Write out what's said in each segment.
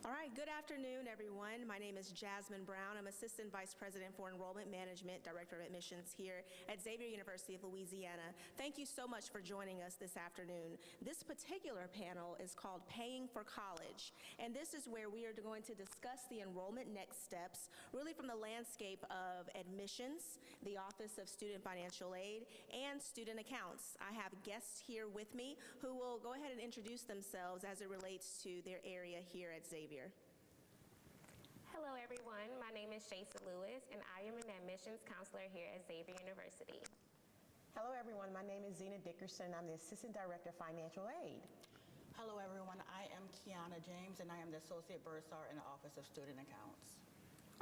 All right, good afternoon, everyone. My name is Jazmane Brown. I'm Assistant Vice President for Enrollment Management, Director of Admissions here at Xavier University of Louisiana. Thank you so much for joining us this afternoon. This particular panel is called Paying for College, and this is where we are going to discuss the enrollment next steps, really from the landscape of admissions, the Office of Student Financial Aid, and student accounts. I have guests here with me who will go ahead and introduce themselves as it relates to their area here at Xavier. Hello everyone, my name is Shaysa and I am an admissions counselor here at Xavier University. Hello everyone, my name is Zena Dickerson. I'm the Assistant Director of Financial Aid. Hello everyone, I am Kiana James and I am the Associate Bursar in the Office of Student Accounts.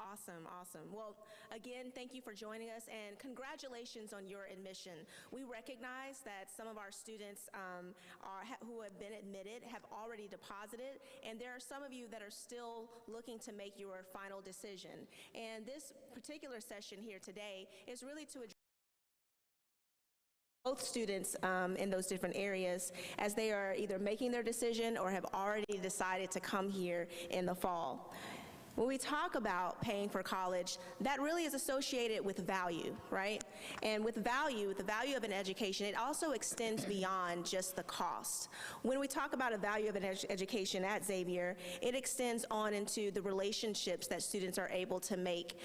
Awesome, awesome. Well, again, thank you for joining us and congratulations on your admission. We recognize that some of our students who have been admitted have already deposited, and there are some of you that are still looking to make your final decision. And this particular session here today is really to address both students in those different areas as they are either making their decision or have already decided to come here in the fall. When we talk about paying for college, that really is associated with value, right? And with value, the value of an education, it also extends beyond just the cost. When we talk about a value of an education at Xavier, it extends on into the relationships that students are able to make,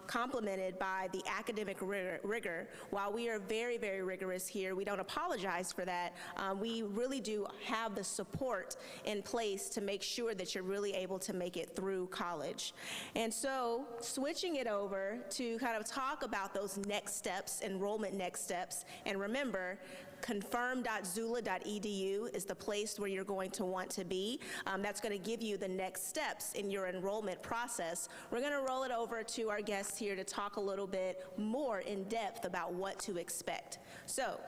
complemented by the academic rigor. While we are very, very rigorous here, we don't apologize for that. We really do have the support in place to make sure that you're really able to make it through college. And so switching it over to kind of talk about those next steps, enrollment next steps, and remember, confirm.zula.edu is the place where you're going to want to be. That's going to give you the next steps in your enrollment process. We're going to roll it over to our guests here to talk a little bit more in depth about what to expect. So,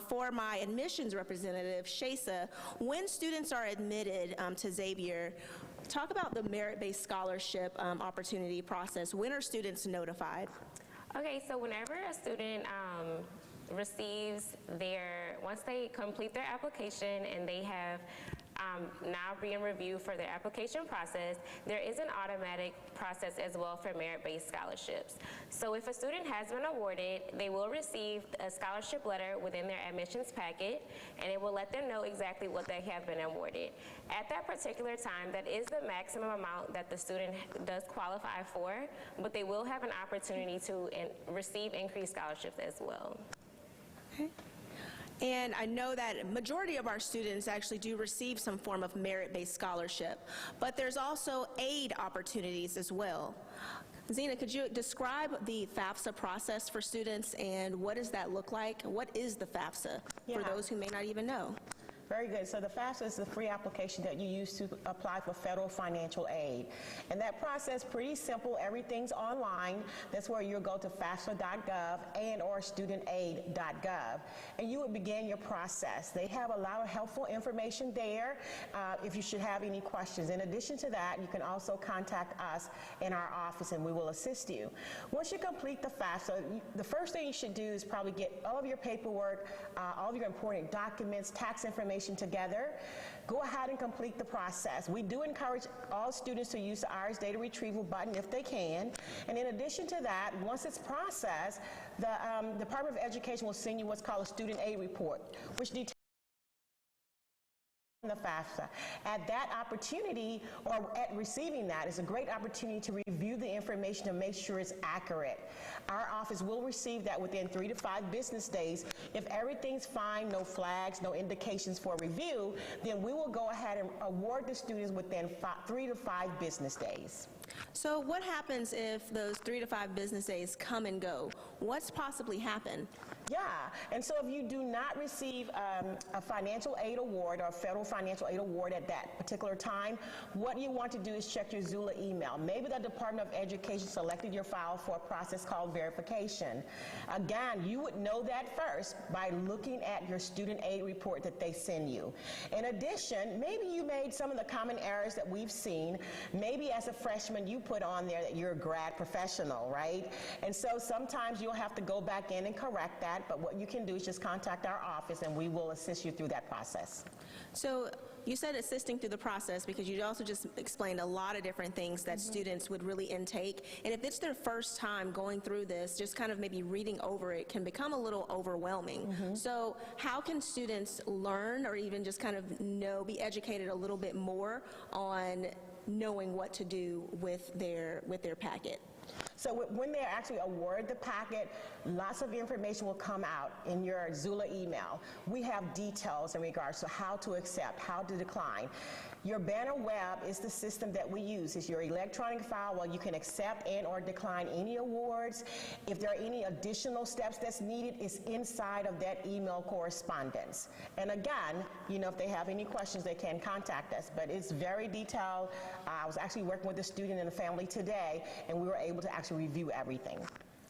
for my admissions representative, Shaysa, when students are admitted to Xavier, talk about the merit-based scholarship opportunity process. When are students notified? Okay, so whenever a student receives once they complete their application and they have now being reviewed for their application process, there is an automatic process as well for merit-based scholarships. So if a student has been awarded, they will receive a scholarship letter within their admissions packet, and it will let them know exactly what they have been awarded. At that particular time, that is the maximum amount that the student does qualify for, but they will have an opportunity to receive increased scholarships as well. Okay. And I know that majority of our students actually do receive some form of merit-based scholarship, but there's also aid opportunities as well. Zena, could you describe the Fafsa process for students and what does that look like? What is the Fafsa for those who may not even know? Very good. So the Fafsa is the free application that you use to apply for federal financial aid. And that process is pretty simple. Everything's online. That's where you'll go to fafsa.gov and or studentaid.gov. And you would begin your process. They have a lot of helpful information there if you should have any questions. In addition to that, you can also contact us in our office and we will assist you. Once you complete the Fafsa, the first thing you should do is probably get all of your paperwork, all of your important documents, tax information together. Go ahead and complete the process. We do encourage all students to use the IRS data retrieval button if they can. And in addition to that, once it's processed, the Department of Education will send you what's called a student aid report, which details the Fafsa. At that opportunity, or at receiving that, is a great opportunity to review the information to make sure it's accurate. Our office will receive that within 3 to 5 business days. If everything's fine, no flags, no indications for review, then we will go ahead and award the students within 3 to 5 business days. So what happens if those 3 to 5 business days come and go? What's possibly happened? Yeah, and so if you do not receive a financial aid award or a federal financial aid award at that particular time, what you want to do is check your Zula email. Maybe the Department of Education selected your file for a process called verification. Again, you would know that first by looking at your student aid report that they send you. In addition, maybe you made some of the common errors that we've seen. Maybe as a freshman you put on there that you're a grad professional, right? And so sometimes you'll have to go back in and correct that, but what you can do is just contact our office and we will assist you through that process. So You said assisting through the process because you also just explained a lot of different things that students would really intake. And if it's their first time going through this, just kind of maybe reading over it can become a little overwhelming. So how can students learn or even just kind of be educated a little bit more on knowing what to do with their packet? So when they're actually awarded the packet, lots of information will come out in your Zula email. We have details in regards to how to accept, how to decline. Your banner web is the system that we use. It's your electronic file where you can accept and or decline any awards. If there are any additional steps that's needed, it's inside of that email correspondence. And again, if they have any questions, they can contact us. But it's very detailed. I was actually working with a student and a family today, and we were able to actually review everything.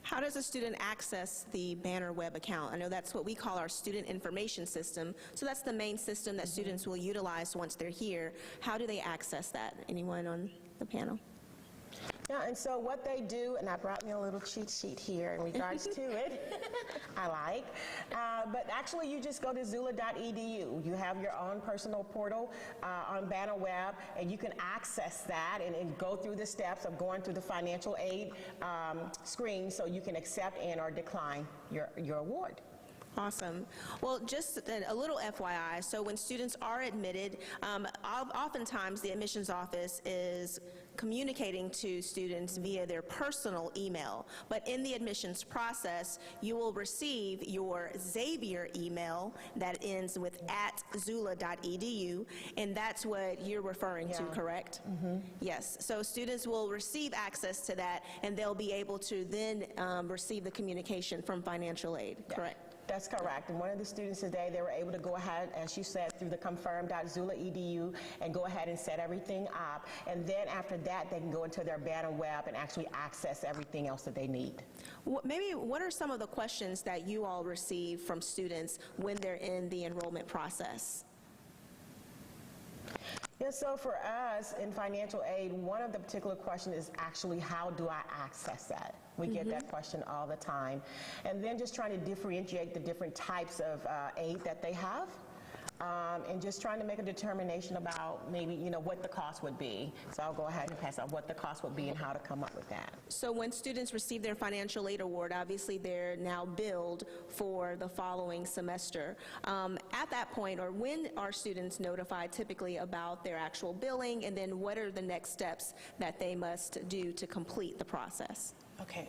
How does a student access the Banner web account? I know that's what we call our student information system. So that's the main system that students will utilize once they're here. How do they access that? Anyone on the panel? Yeah, and so what they do, and I brought me a little cheat sheet here in regards to it, I like, but actually you just go to zula.edu. You have your own personal portal on Banner Web, and you can access that and go through the steps of going through the financial aid screen so you can accept and or decline your award. Awesome. Well, just a little FYI, so when students are admitted, oftentimes the admissions office is communicating to students via their personal email. But in the admissions process, you will receive your Xavier email that ends with @zula.edu, and that's what you're referring to, correct? Yes. So students will receive access to that, and they'll be able to then receive the communication from financial aid, correct? That's correct. And one of the students today, they were able to go ahead, as you said, through the confirm.zula.edu and go ahead and set everything up. And then after that, they can go into their Banner web and actually access everything else that they need. Maybe what are some of the questions that you all receive from students when they're in the enrollment process? Yeah, so for us in financial aid, one of the particular questions is actually how do I access that? We get that question all the time. And then just trying to differentiate the different types of aid that they have. And just trying to make a determination about maybe, what the cost would be. So I'll go ahead and pass out what the cost would be and how to come up with that. So when students receive their financial aid award, obviously they're now billed for the following semester. At that point, or when are students notified typically about their actual billing, and then what are the next steps that they must do to complete the process? Okay.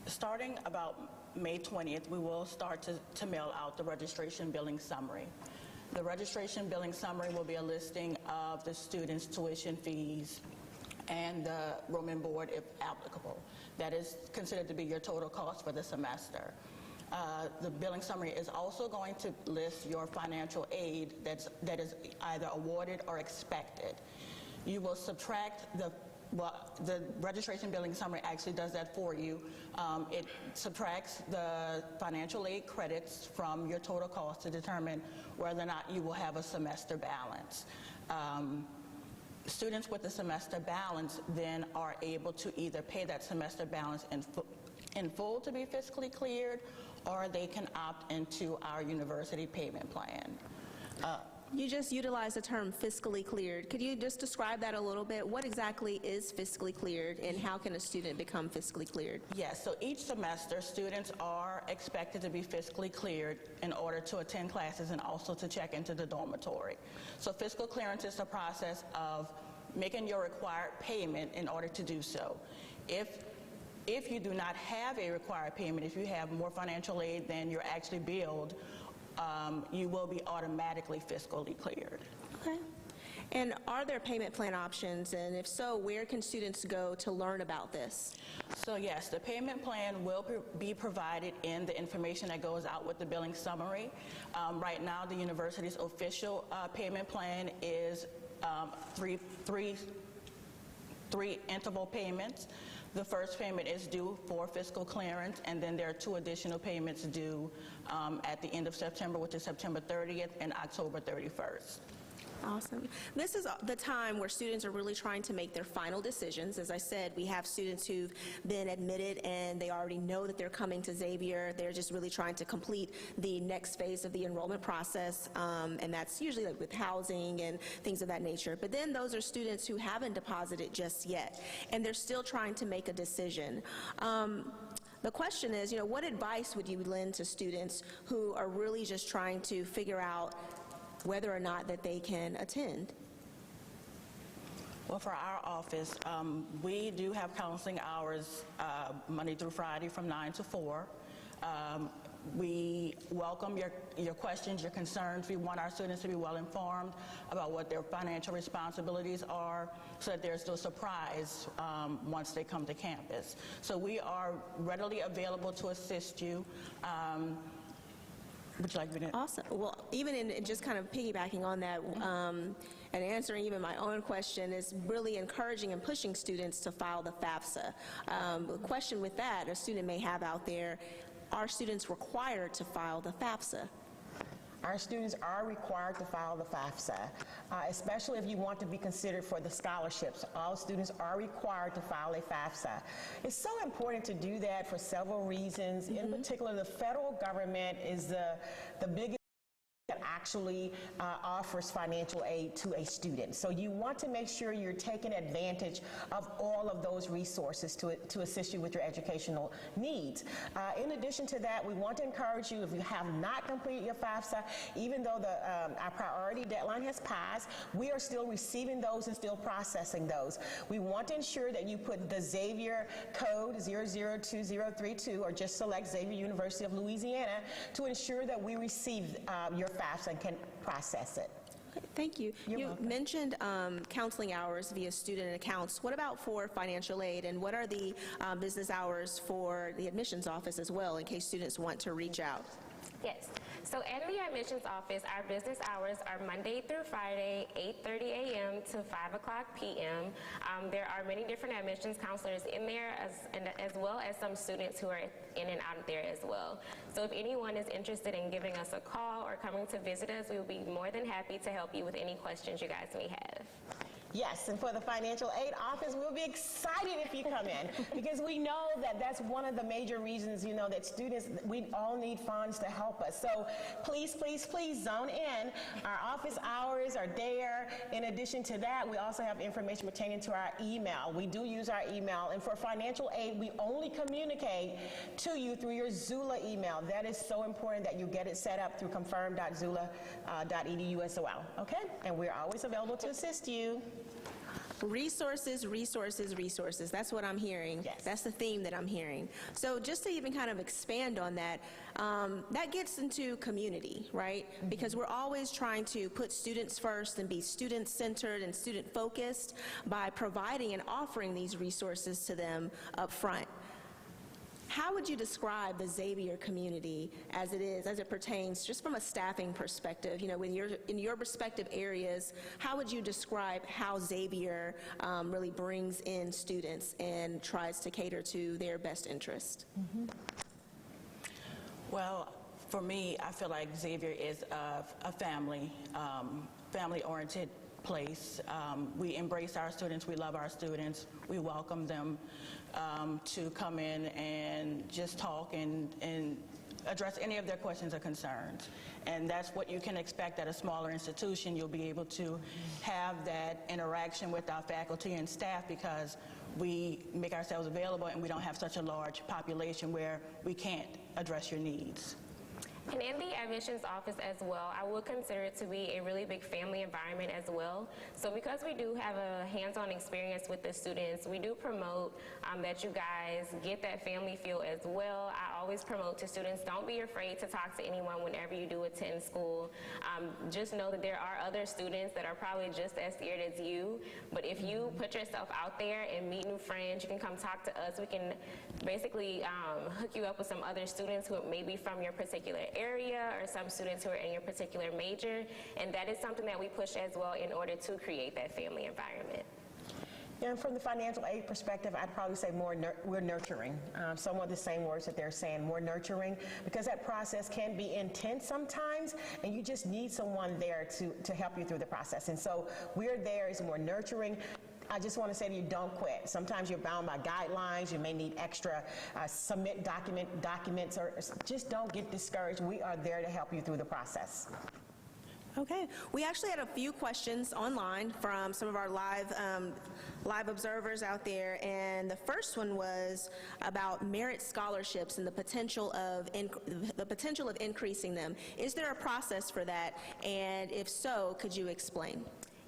Starting about May 20th, we will start to mail out the registration billing summary. The registration billing summary will be a listing of the students' tuition fees and the room and board if applicable. That is considered to be your total cost for the semester. The billing summary is also going to list your financial aid that is either awarded or expected. You will subtract the registration billing summary actually does that for you. It subtracts the financial aid credits from your total cost to determine whether or not you will have a semester balance. Students with the semester balance then are able to either pay that semester balance in full to be fiscally cleared, or they can opt into our university payment plan. You just utilized the term fiscally cleared. Could you just describe that a little bit? What exactly is fiscally cleared, and how can a student become fiscally cleared? Yes, so each semester students are expected to be fiscally cleared in order to attend classes and also to check into the dormitory. So fiscal clearance is the process of making your required payment in order to do so. If you do not have a required payment, if you have more financial aid than you're actually billed, you will be automatically fiscally cleared. Okay. And are there payment plan options? And if so, where can students go to learn about this? So yes, the payment plan will be provided in the information that goes out with the billing summary. Right now, the university's official payment plan is three interval payments. The first payment is due for fiscal clearance, and then there are 2 additional payments due at the end of September, which is September 30th and October 31st. Awesome. This is the time where students are really trying to make their final decisions. As I said, we have students who've been admitted and they already know that they're coming to Xavier. They're just really trying to complete the next phase of the enrollment process, and that's usually like with housing and things of that nature. But then those are students who haven't deposited just yet, and they're still trying to make a decision. The question is, what advice would you lend to students who are really just trying to figure out whether or not that they can attend? Well, for our office, we do have counseling hours Monday through Friday from 9 to 4. We welcome your questions, your concerns. We want our students to be well informed about what their financial responsibilities are so that there's no surprise once they come to campus. So we are readily available to assist you. Would you like me to? Awesome. Well, even in just kind of piggybacking on that, and answering even my own question, is really encouraging and pushing students to file the Fafsa. The question with that a student may have out there, are students required to file the Fafsa? Our students are required to file the Fafsa, especially if you want to be considered for the scholarships. All students are required to file a Fafsa. It's so important to do that for several reasons. In particular, the federal government is the biggest that actually offers financial aid to a student. So you want to make sure you're taking advantage of all of those resources to assist you with your educational needs. In addition to that, we want to encourage you, if you have not completed your FAFSA, even though our priority deadline has passed, we are still receiving those and still processing those. We want to ensure that you put the Xavier code 002032 or just select Xavier University of Louisiana to ensure that we receive your FAFSA and can process it. Okay, thank you. You mentioned counseling hours via student accounts. What about for financial aid, and what are the business hours for the admissions office as well, in case students want to reach out? Yes. So at the admissions office, our business hours are Monday through Friday, 8:30 a.m. to 5 o'clock p.m. There are many different admissions counselors in there, as well as some students who are in and out there as well. So if anyone is interested in giving us a call or coming to visit us, we will be more than happy to help you with any questions you guys may have. Yes, and for the financial aid office, we'll be excited if you come in, because we know that that's one of the major reasons, that students, we all need funds to help us. So please, please, please zone in. Our office hours are there. In addition to that, we also have information pertaining to our email. We do use our email, and for financial aid, we only communicate to you through your Zula email. That is so important that you get it set up through confirm.zula.edu as well, okay? And we're always available to assist you. Resources, resources, resources. That's what I'm hearing. Yes. That's the theme that I'm hearing. So just to even kind of expand on that, that gets into community, right? Because we're always trying to put students first and be student-centered and student-focused by providing and offering these resources to them up front. How would you describe the Xavier community as it pertains, just from a staffing perspective? In your respective areas, how would you describe how Xavier really brings in students and tries to cater to their best interest? Mm-hmm. Well, for me, I feel like Xavier is a family-oriented place. We embrace our students, we love our students, we welcome them to come in and just talk and address any of their questions or concerns. And that's what you can expect at a smaller institution. You'll be able to have that interaction with our faculty and staff because we make ourselves available and we don't have such a large population where we can't address your needs. And in the admissions office as well, I would consider it to be a really big family environment as well. So because we do have a hands-on experience with the students, we do promote that you guys get that family feel as well. I always promote to students, don't be afraid to talk to anyone whenever you do attend school. Just know that there are other students that are probably just as scared as you, but if you put yourself out there and meet new friends, you can come talk to us. We can basically hook you up with some other students who may be from your particular area or some students who are in your particular major, and that is something that we push as well in order to create that family environment. And from the financial aid perspective, I'd probably say we're nurturing. Some of the same words that they're saying, more nurturing, because that process can be intense sometimes, and you just need someone there to help you through the process. And so we're there as more nurturing. I just want to say to you, don't quit. Sometimes you're bound by guidelines. You may need extra submit documents, or just don't get discouraged. We are there to help you through the process. Okay. We actually had a few questions online from some of our live observers out there, and the first one was about merit scholarships and the potential of increasing them. Is there a process for that? And if so, could you explain?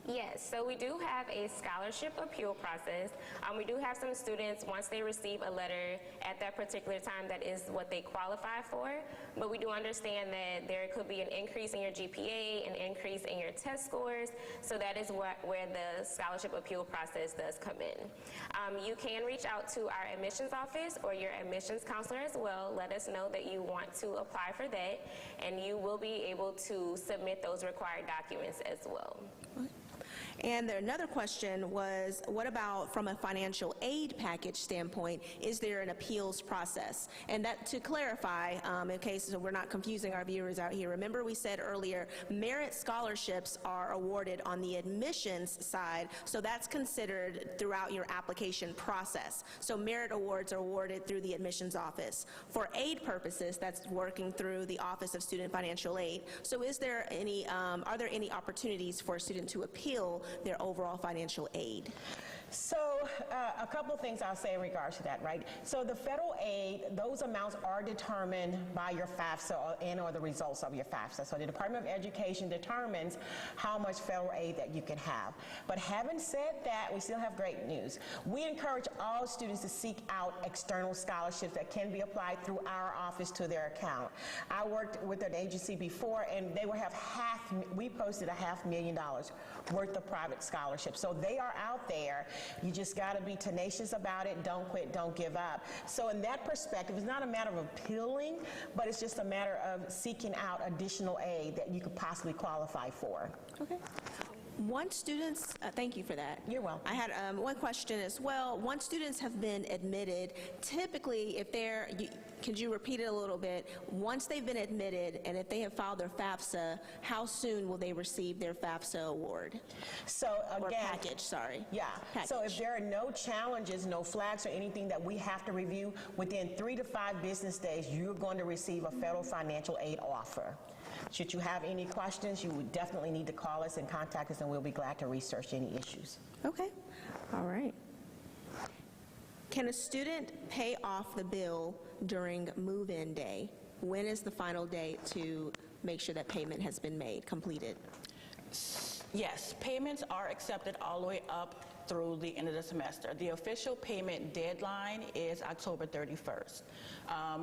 Yes, so we do have a scholarship appeal process. We do have some students, once they receive a letter at that particular time, that is what they qualify for. But we do understand that there could be an increase in your GPA, an increase in your test scores. So that is where the scholarship appeal process does come in. You can reach out to our admissions office or your admissions counselor as well. Let us know that you want to apply for that, and you will be able to submit those required documents as well. And another question was, what about from a financial aid package standpoint, is there an appeals process? And that, to clarify, in case we're not confusing our viewers out here, remember we said earlier, merit scholarships are awarded on the admissions side, so that's considered throughout your application process. So merit awards are awarded through the admissions office. For aid purposes, that's working through the Office of Student Financial Aid. So is there any, are there any opportunities for a student to appeal their overall financial aid? So a couple of things I'll say in regards to that, right? So the federal aid, those amounts are determined by your Fafsa or the results of your Fafsa. So the Department of Education determines how much federal aid that you can have. But having said that, we still have great news. We encourage all students to seek out external scholarships that can be applied through our office to their account. I worked with an agency before, and they would have we posted $500,000 worth of private scholarships. So they are out there. You just got to be tenacious about it. Don't quit, don't give up. So in that perspective, it's not a matter of appealing, but it's just a matter of seeking out additional aid that you could possibly qualify for. Okay. Once students, thank you for that. You're welcome. I had one question as well. Once students have been admitted, typically if they're, could you repeat it a little bit? Once they've been admitted and if they have filed their Fafsa, how soon will they receive their Fafsa award? So again, or package, sorry. Yeah. Package. So if there are no challenges, no flags or anything that we have to review, within 3 to 5 business days, you're going to receive a federal financial aid offer. Should you have any questions, you would definitely need to call us and contact us, and we'll be glad to research any issues. Okay. All right. Can a student pay off the bill during move-in day? When is the final day to make sure that payment has been made, completed? Yes, payments are accepted all the way up through the end of the semester. The official payment deadline is October 31st.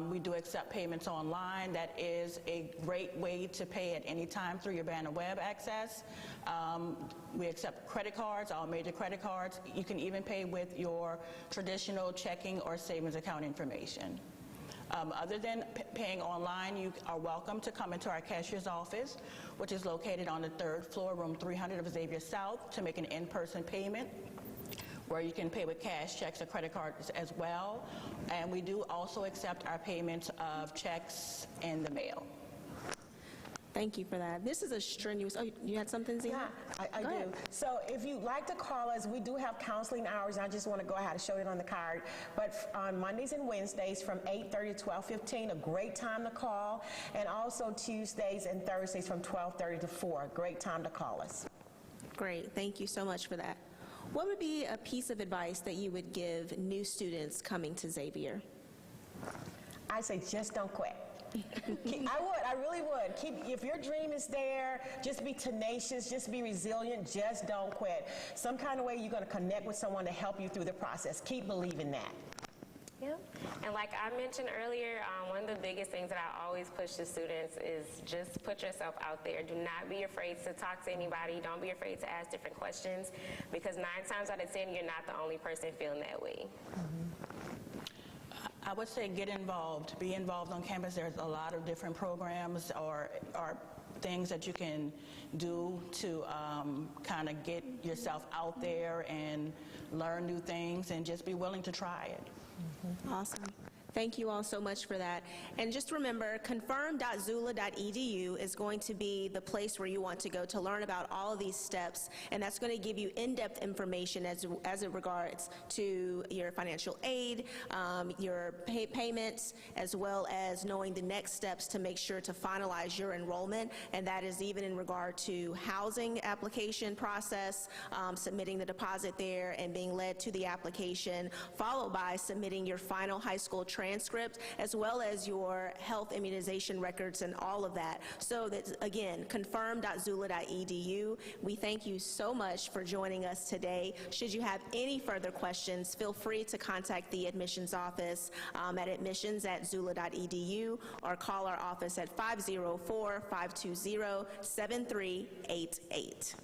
We do accept payments online. That is a great way to pay at any time through your Banner Web access. We accept credit cards, all major credit cards. You can even pay with your traditional checking or savings account information. Other than paying online, you are welcome to come into our cashier's office, which is located on the 3rd floor, room 300 of Xavier South, to make an in-person payment, where you can pay with cash, checks, or credit cards as well. And we do also accept our payments of checks in the mail. Thank you for that. This is a strenuous, oh, you had something, Zena? Yeah, I do. So if you'd like to call us, we do have counseling hours. I just want to go ahead and show it on the card. But on Mondays and Wednesdays from 8:30 to 12:15, a great time to call. And also Tuesdays and Thursdays from 12:30 to 4, a great time to call us. Great. Thank you so much for that. What would be a piece of advice that you would give new students coming to Xavier? I say just don't quit. I really would. If your dream is there, just be tenacious, just be resilient, just don't quit. Some kind of way you're going to connect with someone to help you through the process. Keep believing that. Yeah, and like I mentioned earlier, one of the biggest things that I always push to students is just put yourself out there. Do not be afraid to talk to anybody. Don't be afraid to ask different questions, because 9 times out of 10, you're not the only person feeling that way. I would say get involved. Be involved on campus. There's a lot of different programs or things that you can do to kind of get yourself out there and learn new things and just be willing to try it. Awesome. Thank you all so much for that. And just remember, confirm.zula.edu is going to be the place where you want to go to learn about all of these steps, and that's going to give you in-depth information as it regards to your financial aid, your payments, as well as knowing the next steps to make sure to finalize your enrollment, and that is even in regard to housing application process, submitting the deposit there and being led to the application, followed by submitting your final high school transcript, as well as your health immunization records and all of that. So that's, again, confirm.zula.edu. We thank you so much for joining us today. Should you have any further questions, feel free to contact the admissions office at admissions@zula.edu or call our office at 504-520-7388.